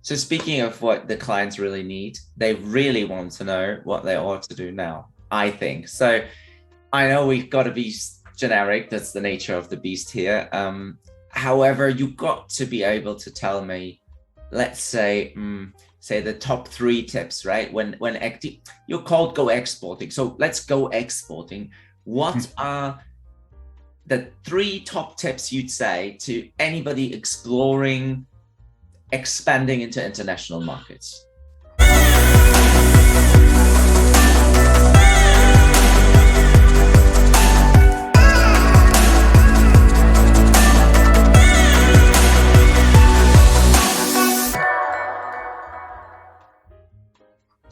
So speaking of what the clients really need, they really want to know what they ought to do now, I think. So I know we've got to be generic. That's the nature of the beast here. However, you've got to be able to tell me, let's say, say the top 3 tips, right? When you're called go exporting. So let's go exporting. What are the 3 top tips you'd say to anybody exploring expanding into international markets?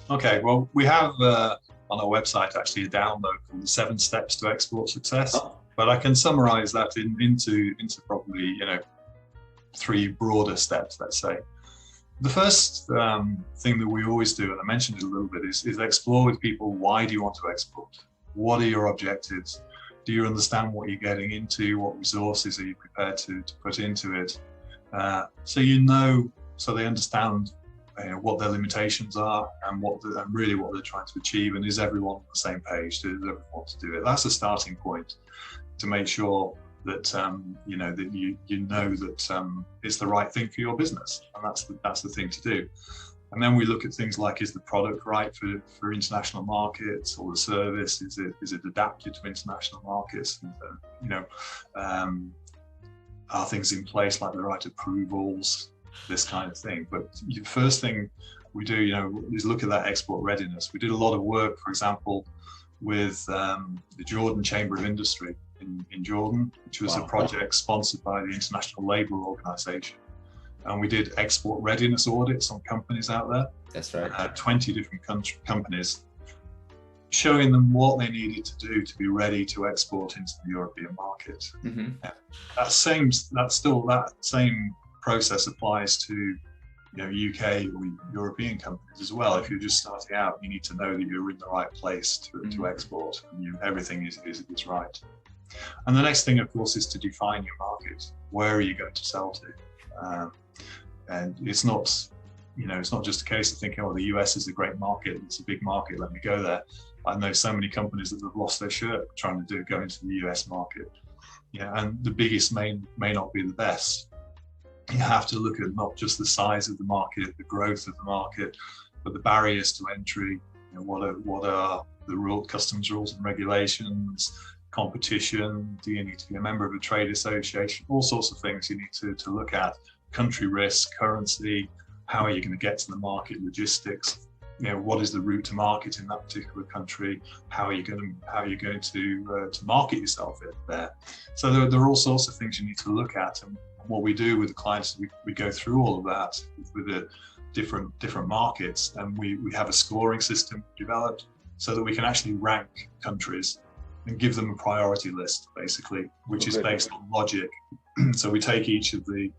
Okay, well, we have on our website actually a download called the 7 Steps to Export Success, but I can summarize that into probably 3 broader steps, let's say. The first thing that we always do, and I mentioned it a little bit, is explore with people. Why do you want to export? What are your objectives? Do you understand what you're getting into? What resources are you prepared to put into it? So they understand what their limitations are and really what they're trying to achieve, and is everyone on the same page? Does everyone want to do it? That's a starting point to make sure that that you know that it's the right thing for your business, and that's the thing to do. And then we look at things like, is the product right for international markets, or the service is it adapted to international markets? And, are things in place like the right approvals, this kind of thing. But the first thing we do, is look at that export readiness. We did a lot of work, for example, with the Jordan Chamber of Industry in Jordan, which was a project sponsored by the International Labour Organization. And we did export readiness audits on companies out there. That's right. 20 different companies, showing them what they needed to do to be ready to export into the European market. Mm-hmm. That same process applies to UK or European companies as well. If you're just starting out, you need to know that you're in the right place to export, and everything is right. And the next thing, of course, is to define your market. Where are you going to sell to? And it's not just a case of thinking, oh, the US is a great market, it's a big market, let me go there. I know so many companies that have lost their shirt trying to go into the US market. And the biggest may not be the best. You have to look at not just the size of the market, the growth of the market, but the barriers to entry. What are the customs rules and regulations, competition? Do you need to be a member of a trade association? All sorts of things you need to look at. Country risk, currency, how are you going to get to the market, logistics? What is the route to market in that particular country? How are you going to market yourself there? So there are all sorts of things you need to look at. And what we do with the clients, we go through all of that with the different markets, and we have a scoring system developed so that we can actually rank countries and give them a priority list, basically, which is based on logic. So we take each of the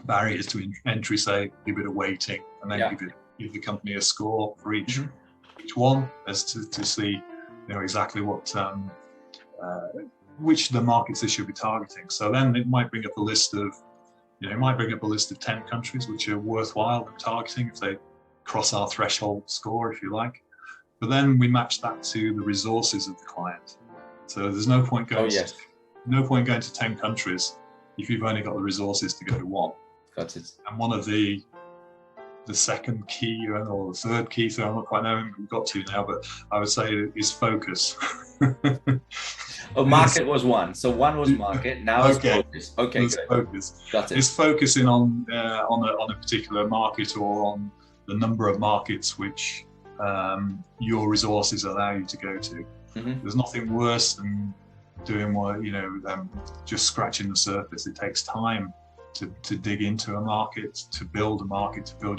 barriers to entry, say, give it a weighting, and then give the company a score for each one, as to see exactly what which the markets they should be targeting. So then it might bring up a list of 10 countries which are worthwhile targeting if they cross our threshold score, if you like. But then we match that to the resources of the client. So there's no point going to 10 countries if you've only got the resources to go to 1. Got it. And one of the second key, or the third key, so I'm not quite knowing we've got to now, but I would say is focus. Market was one. So one was market. Now it's focus. Okay, good. Focus. Got it. It's focusing on a particular market, or on the number of markets which your resources allow you to go to. Mm-hmm. There's nothing worse than doing just scratching the surface. It takes time to dig into a market, to build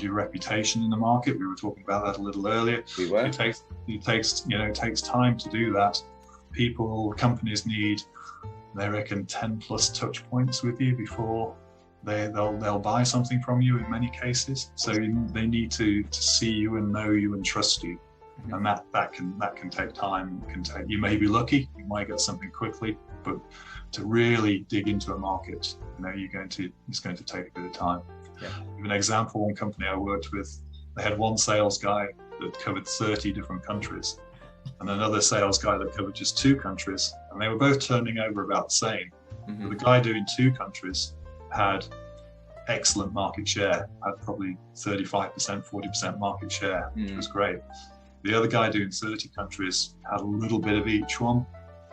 your reputation in the market. We were talking about that a little earlier. We were. It takes time to do that. Companies need, they reckon, 10 plus touch points with you before they'll buy something from you in many cases. So they need to see you and know you and trust you. And that can take time. You may be lucky, you might get something quickly, but to really dig into a market, it's going to take a bit of time. Yeah. Give an example, one company I worked with, they had one sales guy that covered 30 different countries and another sales guy that covered just 2 countries, and they were both turning over about the same. Mm-hmm. The guy doing 2 countries had excellent market share, had probably 35%, 40% market share, which was great. The other guy doing 30 countries had a little bit of each one,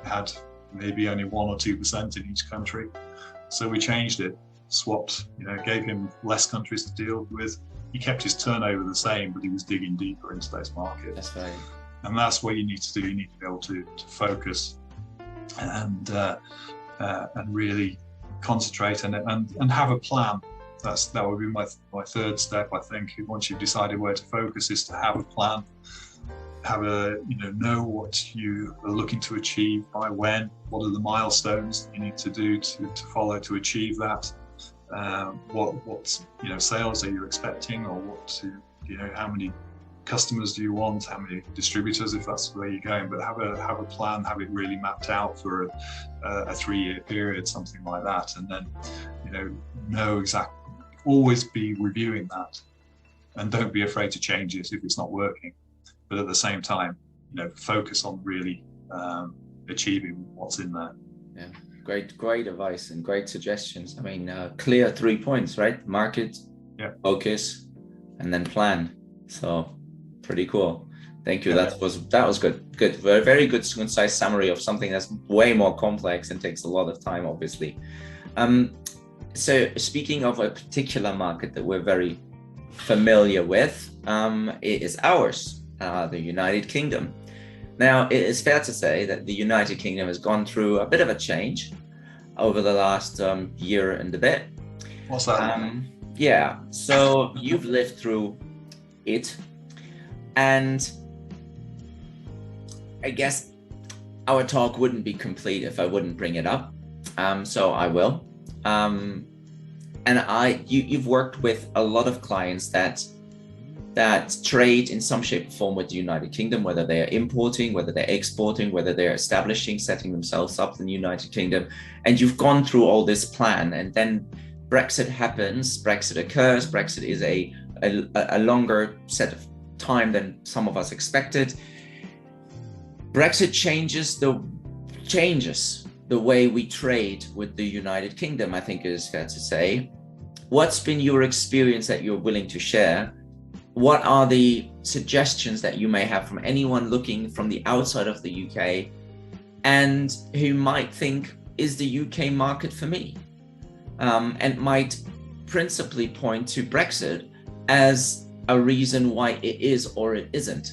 had maybe only 1 or 2% in each country. So we changed it, swapped, gave him less countries to deal with. He kept his turnover the same, but he was digging deeper into those markets. That's right. And that's what you need to do. You need to be able to focus and really concentrate and have a plan. That would be my third step, I think. Once you've decided where to focus, is to have a plan, know what you are looking to achieve by when, what are the milestones you need to do to follow to achieve that, what sales are you expecting, or how many customers do you want, how many distributors, if that's where you're going. But have a plan, have it really mapped out for a 3-year period, something like that, and then know exactly. Always be reviewing that, and don't be afraid to change it if it's not working. But at the same time, focus on really achieving what's in there. Yeah, great advice and great suggestions. I mean, clear 3 points, right? Market, focus, and then plan. So pretty cool. Thank you. Yeah. That was good. Good. Very good, concise summary of something that's way more complex and takes a lot of time, obviously. So speaking of a particular market that we're very familiar with, it is ours, the United Kingdom. Now, it is fair to say that the United Kingdom has gone through a bit of a change over the last year and a bit. What's that? Yeah, so you've lived through it, and I guess our talk wouldn't be complete if I wouldn't bring it up. So I will. And you've worked with a lot of clients that trade in some shape or form with the United Kingdom, whether they are importing, whether they're exporting, whether they're establishing, setting themselves up in the United Kingdom. And you've gone through all this plan, and then Brexit happens, Brexit occurs. Brexit is a longer set of time than some of us expected. Brexit changes the way we trade with the United Kingdom, I think it is fair to say. What's been your experience that you're willing to share? What are the suggestions that you may have from anyone looking from the outside of the UK and who might think, is the UK market for me? And might principally point to Brexit as a reason why it is or it isn't.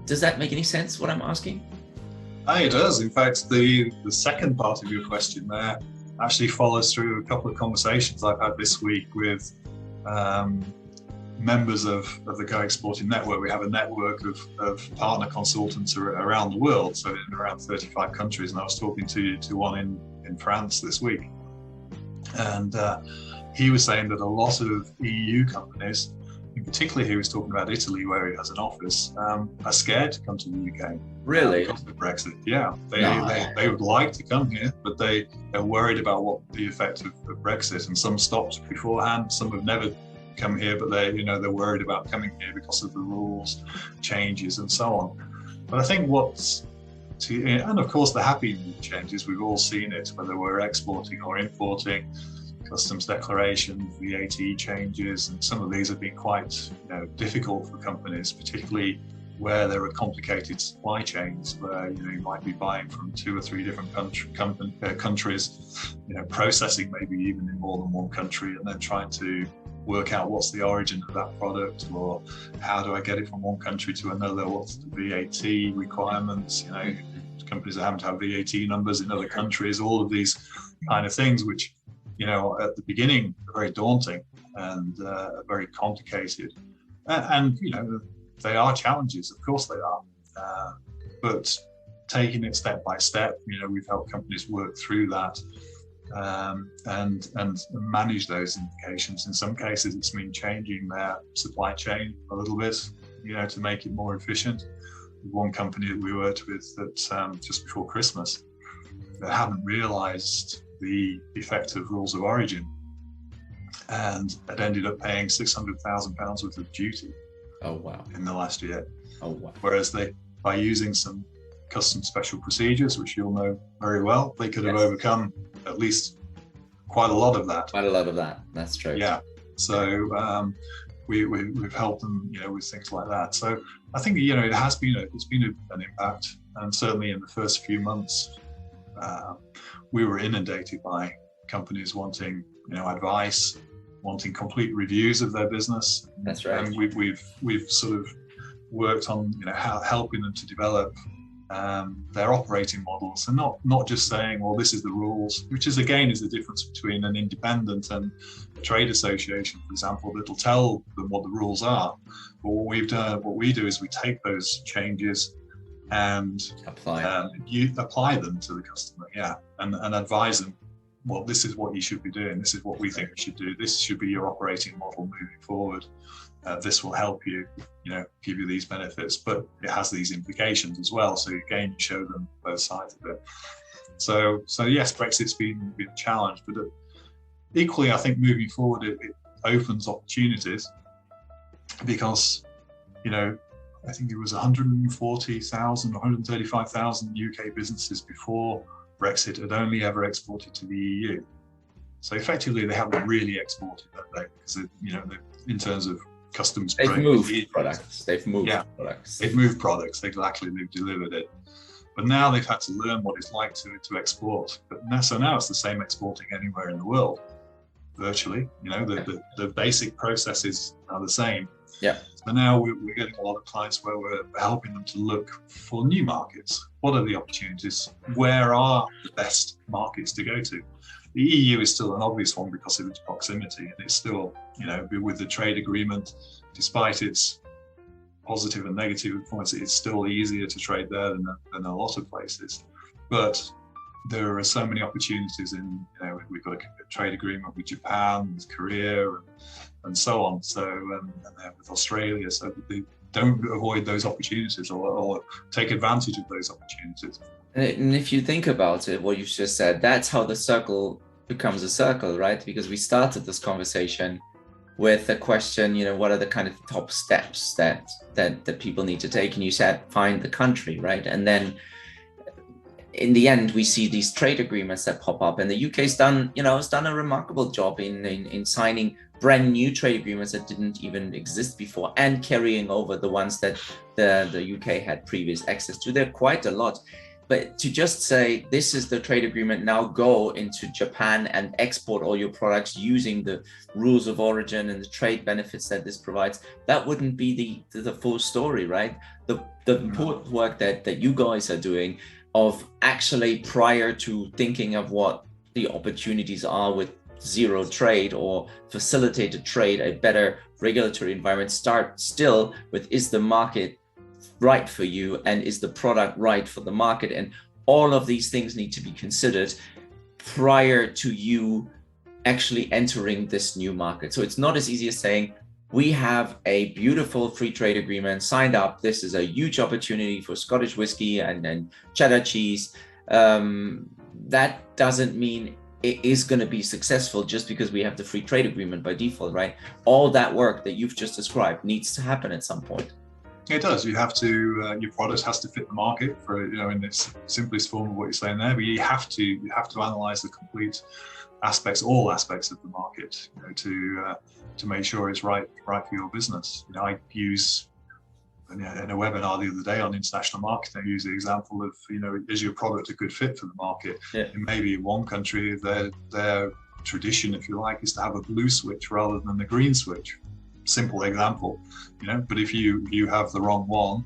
Does that make any sense, what I'm asking? It does. In fact, the second part of your question there actually follows through a couple of conversations I've had this week with members of the Go Exporting Network. We have a network of partner consultants around the world, so in around 35 countries, and I was talking to one in France this week. And he was saying that a lot of EU companies, in particular he was talking about Italy, where he has an office, are scared to come to the UK. Really? Because of Brexit. Yeah, they would like to come here, but they're worried about what the effect of Brexit. And some stopped beforehand, some have never come here, but they're worried about coming here because of the rules changes and so on. But I think and of course the happy changes, we've all seen it, whether we're exporting or importing, customs declarations, VAT changes, and some of these have been quite difficult for companies, particularly where there are complicated supply chains, where you might be buying from 2 or 3 different countries, processing maybe even in more than one country, and then trying to work out what's the origin of that product, or how do I get it from one country to another, what's the VAT requirements, companies are having to have VAT numbers in other countries, all of these kind of things, which at the beginning are very daunting and very complicated, and they are challenges, of course they are, but taking it step by step, we've helped companies work through that and manage those implications. In some cases it's mean changing their supply chain a little bit, to make it more efficient. One company that we worked with that just before Christmas, that hadn't realised the effect of rules of origin, and had ended up paying £600,000 worth of duty. Oh wow! In the last year. Oh wow! Whereas by using some customs special procedures, which you'll know very well, they could have overcome at least quite a lot of that. Quite a lot of that. That's true. Yeah. So we've helped them, with things like that. So I think it's been an impact, and certainly in the first few months, we were inundated by companies wanting advice, wanting complete reviews of their business. That's right. And we've sort of worked on helping them to develop their operating models, and not just saying, well, this is the rules, which is the difference between an independent and a trade association, for example, that'll tell them what the rules are. But what we do is we take those changes and apply them to the customer, and advise them, well, this is what you should be doing, this is what we think you should do, this should be your operating model moving forward. This will help you, give you these benefits, but it has these implications as well. So again, you show them both sides of it. So yes, Brexit's been a challenge, but equally, I think moving forward, it opens opportunities, because, I think it was 140,000 or 135,000 UK businesses before Brexit had only ever exported to the EU. So effectively, they haven't really exported that day, because in terms of customs, they've moved products. They've moved products. Exactly. They've delivered it, but now they've had to learn what it's like to export. But now it's the same exporting anywhere in the world, virtually. The basic processes are the same. Yeah. So now we're getting a lot of clients where we're helping them to look for new markets. What are the opportunities? Where are the best markets to go to? The EU is still an obvious one because of its proximity, and it's still, with the trade agreement, despite its positive and negative points, it's still easier to trade there than a lot of places. But there are so many opportunities we've got a trade agreement with Japan, with Korea, and so on. So, and with Australia, so they don't avoid those opportunities or take advantage of those opportunities. And if you think about it, what you've just said, that's how the circle becomes a circle, right? Because we started this conversation with a question, what are the kind of top steps that people need to take? And you said, find the country, right? And then in the end, we see these trade agreements that pop up, and the UK's done, it's done a remarkable job in signing brand new trade agreements that didn't even exist before, and carrying over the ones that the UK had previous access to. They're quite a lot. But to just say, this is the trade agreement, now go into Japan and export all your products using the rules of origin and the trade benefits that this provides, that wouldn't be the full story, right? The important work that you guys are doing of actually, prior to thinking of what the opportunities are with zero trade or facilitated trade, a better regulatory environment, start still with, is the market right for you, and is the product right for the market? And all of these things need to be considered prior to you actually entering this new market. So it's not as easy as saying, we have a beautiful free trade agreement signed up, this is a huge opportunity for Scottish whiskey and cheddar cheese. That doesn't mean it is going to be successful just because we have the free trade agreement by default, right? All that work that you've just described needs to happen at some point. It does. You have to. Your product has to fit the market, for in its simplest form of what you're saying there. But you have to analyze the complete aspects, all aspects of the market, to make sure it's right for your business. I use in a webinar the other day on international marketing. I use the example of is your product a good fit for the market? Yeah. And maybe in one country their tradition, if you like, is to have a blue switch rather than a green switch. Simple example, but if you have the wrong one,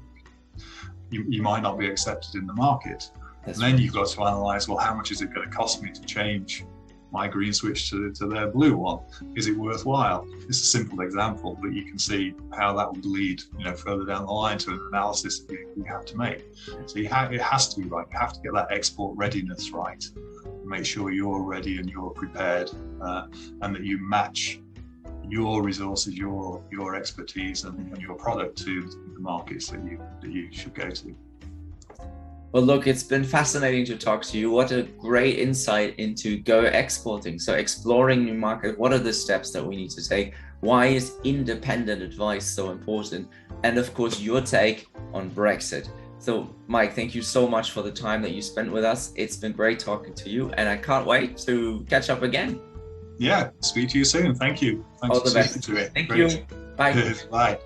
you might not be accepted in the market. And then you've got to analyze, well, how much is it going to cost me to change my green switch to their blue one? Is it worthwhile? It's a simple example, but you can see how that would lead further down the line to an analysis that you have to make. So it has to be right. You have to get that export readiness right, make sure you're ready and you're prepared, and that you match your resources, your expertise and your product to the markets that you should go to. Well, look, it's been fascinating to talk to you. What a great insight into go exporting. So exploring new market, what are the steps that we need to take? Why is independent advice so important? And of course, your take on Brexit. So Mike, thank you so much for the time that you spent with us. It's been great talking to you, and I can't wait to catch up again. Yeah, speak to you soon. Thank you. Thanks All the best. to it. Thank Great. you. Bye. Bye.